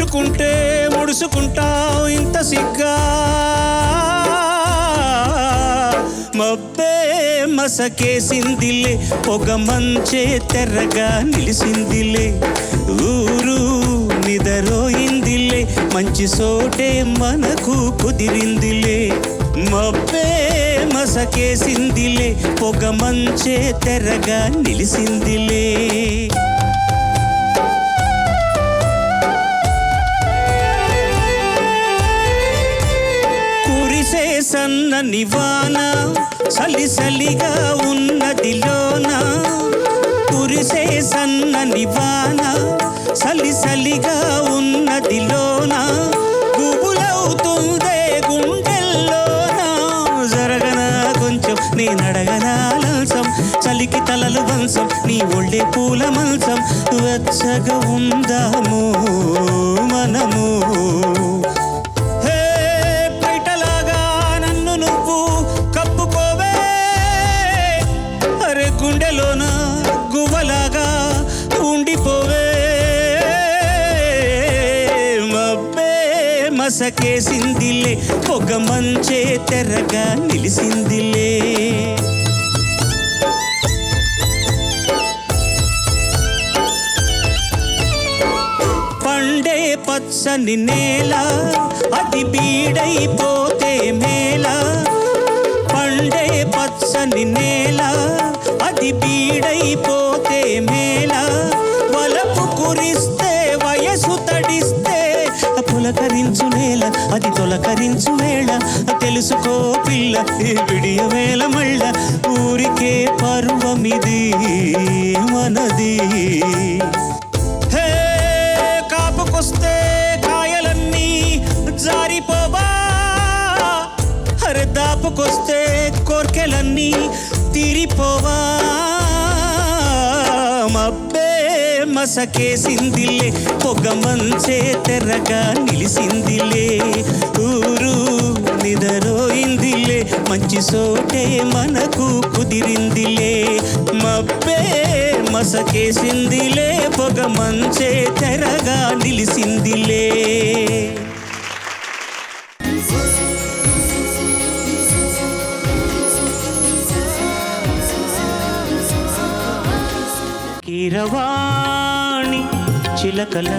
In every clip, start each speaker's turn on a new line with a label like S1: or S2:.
S1: ముట్టుకుంటే ముడుసుకుంటావు ఇంత సిగ్గా మబ్బే మసకేసిందిలే పొగ మంచే తెర్రగా నిలిసిందిలే ఊరు నిదరోయిందిలే మంచి సోటే మనకు కుదిరిందిలే మబ్బే మసకేసిందిలే పొగ మంచే తెర్రగా నిలిసిందిలే కురిసే సన్నని వాన సలిసలిగా ఉన్నదిలోన కురిసే సన్నని వాన సలిసలిగా ఉన్నదిలోన గుబులవుతుందే గుండెల్లోన జరగనా కొంచెం నేనడగనా లంచం చలికి తలలు వంశం నీ ఒళ్ళే పూల మంచం వెచ్చగా ఉందాము మనము గుండెలోన గువ్వలాగా ఉండిపోవే మబ్బే మసకేసిందిలే పొగ మంచే తెరగా నిలిసిందిలే పండే పచ్చని నేల అది బీడైపోతే మేళ పండే పచ్చని నేల అది బీడైపోతే మేళ వలపు కురిస్తే వయసు తడిస్తే పులకరించు నేల అది తొలకరించు వేళ తెలుసుకో పిల్ల విడియ వేళ మళ్ళ ఊరికే పర్వమిది మనది హే కాపుకొస్తే కాయలన్నీ జారిపోవా అరే దాపుకొస్తే కోర్కెలన్నీ తీరిపోవా మబ్బే మసకేసిందిలే పొగ మంచే తెర్రగా నిలిసిందిలే ఊరు నిదరోయిందిలే మంచి సోటే మనకు కుదిరిందిలే మబ్బే మసకేసిందిలే పొగ మంచే తెరగా నిలిసిందిలే కీరవాణి చిలకల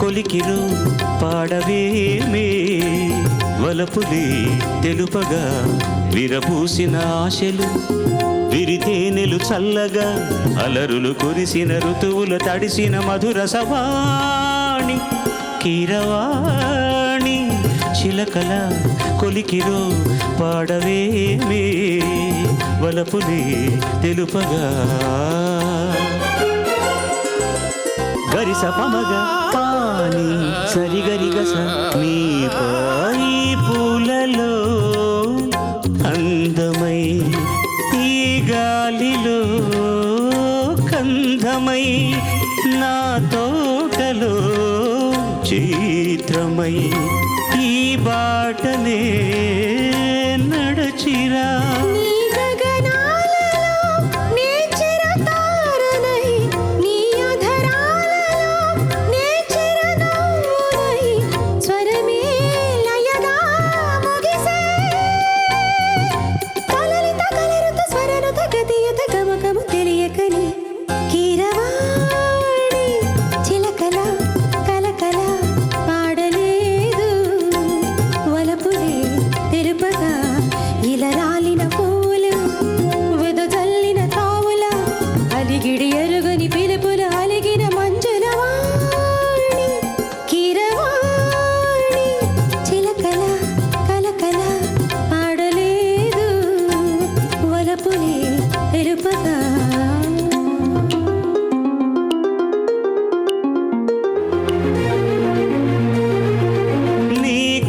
S1: కొలికిరు పాడవేమే వలపులే తెలుపగా విరబూసిన ఆశలు విరితేనెలు చల్లగా అలరులు కురిసిన ఋతువుల తడిసిన మధుర సవాణి కీరవాణి చిలకల కొలికిరు పాడవేమే వలపులే తెలుపగా గరిస పమగ పాని సరిగరిగస నీ పాయి పూలలో అందమై ఈ గాలిలో కందమై నా తోటలో చిత్రమై ఈ బాటనే నడచిరా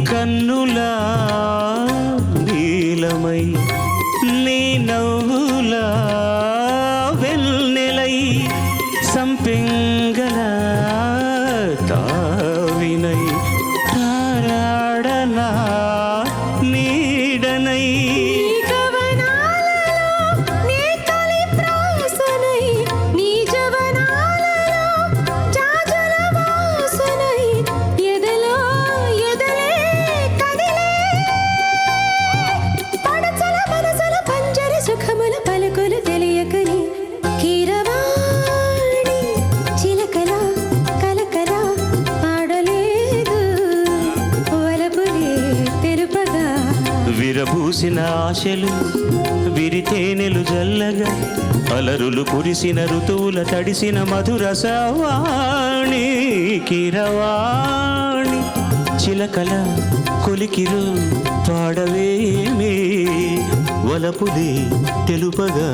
S1: కన్నులా నీలమై నీ నవ్వులా వెన్నెలై సంపెంగల తావిన విరబూసిన ఆశలు విరితేనెలు జల్లగా అలరులు కురిసిన ఋతువుల తడిసిన మధుర సవాణి కిరవాణి చిలకల కొలికిరు పాడవేమే వలపులే తెలుపగా